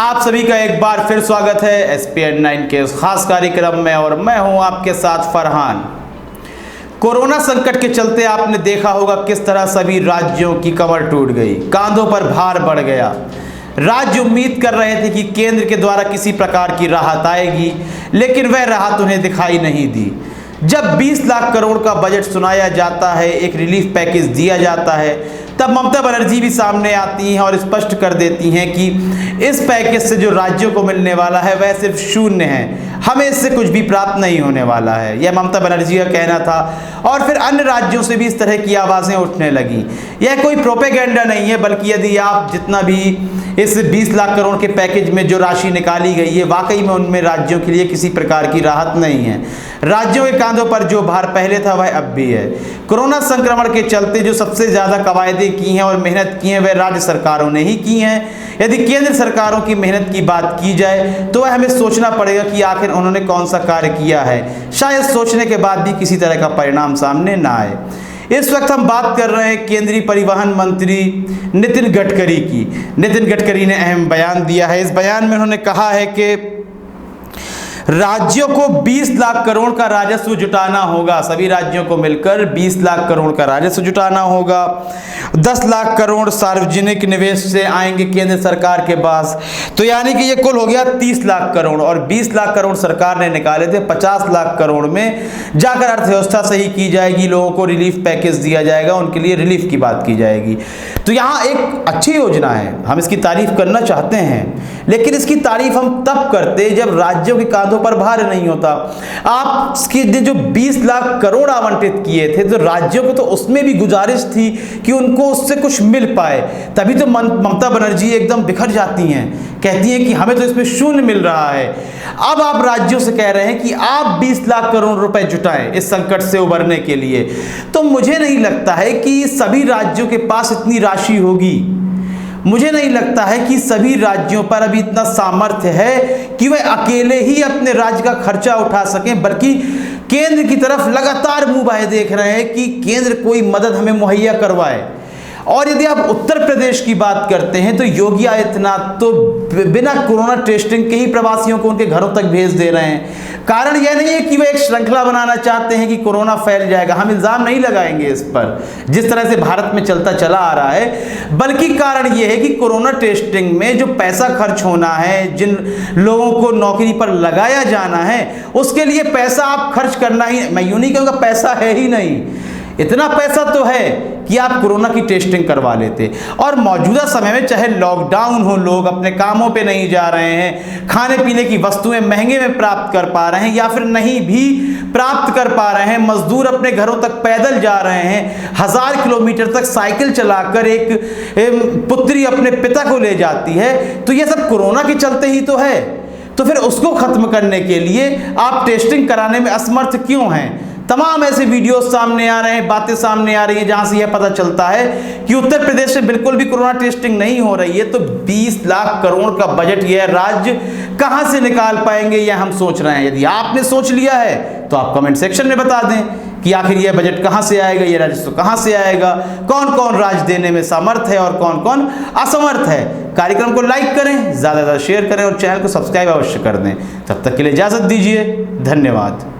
आप सभी का एक बार फिर स्वागत है SPN 9 के इस खास कार्यक्रम में और मैं हूं आपके साथ फरहान। कोरोना संकट के चलते आपने देखा होगा किस तरह सभी राज्यों की कमर टूट गई, कांधों पर भार बढ़ गया। राज्य उम्मीद कर रहे थे कि केंद्र के द्वारा किसी प्रकार की राहत आएगी, लेकिन वह राहत उन्हें दिखाई नहीं दी। जब 20 लाख करोड़ का बजट सुनाया जाता है, एक रिलीफ पैकेज दिया जाता है, तब ममता बनर्जी भी सामने आती हैं और स्पष्ट कर देती हैं कि इस पैकेज से जो राज्यों को मिलने वाला है वह सिर्फ शून्य है, हमें इससे कुछ भी प्राप्त नहीं होने वाला है। यह ममता बनर्जी का कहना था और फिर अन्य राज्यों से भी इस तरह की आवाज़ें उठने लगी। यह कोई प्रोपेगेंडा नहीं है, बल्कि यदि आप जितना भी इस 20 लाख करोड़ के पैकेज में जो राशि निकाली गई है, वाकई में उनमें राज्यों के लिए किसी प्रकार की राहत नहीं है। राज्यों के कांधों पर जो भार पहले था वह अब भी है। कोरोना संक्रमण के चलते जो सबसे ज़्यादा कवायदें की हैं और मेहनत की हैं वह राज्य सरकारों ने ही की हैं। यदि केंद्र सरकारों की मेहनत की बात की जाए तो वह हमें सोचना पड़ेगा कि आखिर उन्होंने कौन सा कार्य किया है। शायद सोचने के बाद भी किसी तरह का परिणाम सामने ना आए। इस वक्त हम बात कर रहे हैं केंद्रीय परिवहन मंत्री नितिन गडकरी की। नितिन गडकरी ने अहम बयान दिया है। इस बयान में उन्होंने कहा है कि राज्यों को 20 लाख करोड़ का राजस्व जुटाना होगा। सभी राज्यों को मिलकर 20 लाख करोड़ का राजस्व जुटाना होगा। 10 लाख करोड़ सार्वजनिक निवेश से आएंगे केंद्र सरकार के पास, तो यानी कि ये कुल हो गया 30 लाख करोड़। और 20 लाख करोड़ सरकार ने निकाले थे, 50 लाख करोड़ में जाकर अर्थव्यवस्था सही की जाएगी, लोगों को रिलीफ पैकेज दिया जाएगा, उनके लिए रिलीफ की बात की जाएगी। तो यहाँ एक अच्छी योजना है, हम इसकी तारीफ करना चाहते हैं, लेकिन इसकी तारीफ हम तब करते जब राज्यों के कांधों पर भार नहीं होता। आप इसके जो 20 लाख करोड़ आवंटित किए थे तो राज्यों को तो उसमें भी गुजारिश थी कि उनको उससे कुछ मिल पाए, तभी तो ममता बनर्जी एकदम बिखर जाती हैं, कहती हैं कि हमें तो इसमें शून्य मिल रहा है। अब आप राज्यों से कह रहे हैं कि आप 20 लाख करोड़ रुपए जुटाएं इस संकट से उबरने के लिए, तो मुझे नहीं लगता है कि सभी राज्यों के पास इतनी राशि होगी। मुझे नहीं लगता है कि सभी राज्यों पर अभी इतना सामर्थ्य है कि वे अकेले ही अपने राज्य का खर्चा उठा सकें, बल्कि केंद्र की तरफ लगातार मुंह बाए देख रहे हैं कि केंद्र कोई मदद हमें मुहैया करवाए। और यदि आप उत्तर प्रदेश की बात करते हैं तो योगी आदित्यनाथ तो बिना कोरोना टेस्टिंग के ही प्रवासियों को उनके घरों तक भेज दे रहे हैं। कारण यह नहीं है कि वे एक श्रृंखला बनाना चाहते हैं कि कोरोना फैल जाएगा, हम इल्ज़ाम नहीं लगाएंगे इस पर जिस तरह से भारत में चलता चला आ रहा है, बल्कि कारण यह है कि कोरोना टेस्टिंग में जो पैसा खर्च होना है, जिन लोगों को नौकरी पर लगाया जाना है, उसके लिए पैसा आप खर्च करना ही, मैं यूं नहीं कहूँगा पैसा है ही नहीं, इतना पैसा तो है कि आप कोरोना की टेस्टिंग करवा लेते। और मौजूदा समय में चाहे लॉकडाउन हो, लोग अपने कामों पे नहीं जा रहे हैं, खाने पीने की वस्तुएं महंगे में प्राप्त कर पा रहे हैं या फिर नहीं भी प्राप्त कर पा रहे हैं, मजदूर अपने घरों तक पैदल जा रहे हैं, 1000 किलोमीटर तक साइकिल चलाकर एक पुत्री अपने पिता को ले जाती है, तो ये सब कोरोना के चलते ही तो है। तो फिर उसको खत्म करने के लिए आप टेस्टिंग कराने में असमर्थ क्यों हैं? तमाम ऐसे वीडियोस सामने आ रहे हैं, बातें सामने आ रही हैं जहां से यह पता चलता है कि उत्तर प्रदेश में बिल्कुल भी कोरोना टेस्टिंग नहीं हो रही है। तो 20 लाख करोड़ का बजट यह राज्य कहां से निकाल पाएंगे, यह हम सोच रहे हैं। यदि आपने सोच लिया है तो आप कमेंट सेक्शन में बता दें कि आखिर यह बजट कहां से आएगा, यह राजस्व कहां से आएगा, कौन कौन राज्य देने में समर्थ है और कौन कौन असमर्थ है। कार्यक्रम को लाइक करें, ज़्यादा से ज़्यादा शेयर करें और चैनल को सब्सक्राइब अवश्य कर दें। तब तक के लिए इजाज़त दीजिए, धन्यवाद।